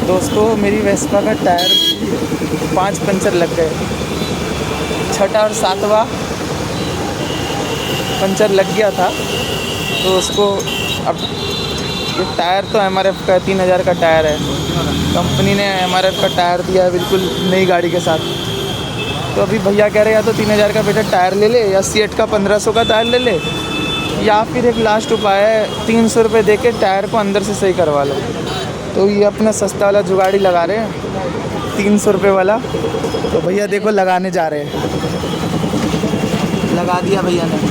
दोस्तों मेरी वेस्पा का टायर 5 पंचर लग गए। छठा और सातवां पंचर लग गया था, तो उसको अब ये टायर तो MRF का 3000 का टायर है। कंपनी ने MRF का टायर दिया है बिल्कुल नई गाड़ी के साथ। तो अभी भैया कह रहे या तो 3000 का बेटा टायर ले ले, या सीएट का 1500 का टायर ले ले, या फिर एक लास्ट उपाय है 300 रुपये दे के टायर को अंदर से सही करवा लो। तो ये अपना सस्ता वाला जुगाड़ी लगा रहे हैं 300 रुपये वाला। तो भैया देखो लगाने जा रहे हैं, लगा दिया भैया ने।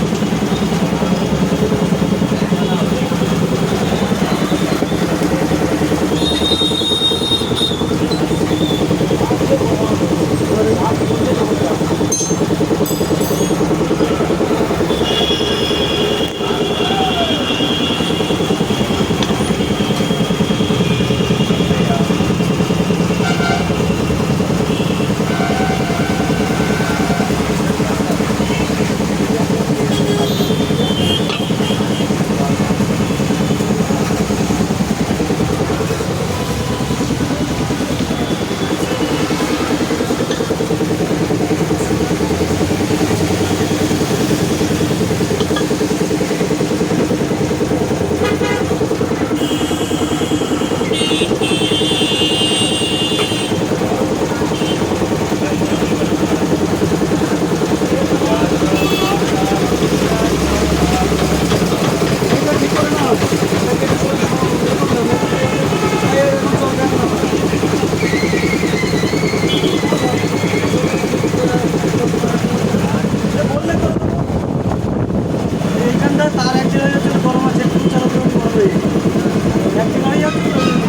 তার অ্যাক্সিডেন্ট হয়েছিল গরম আছে, একটু চালাতে পারবে। অ্যাক্সিডেন্ট হয়ে যাচ্ছে।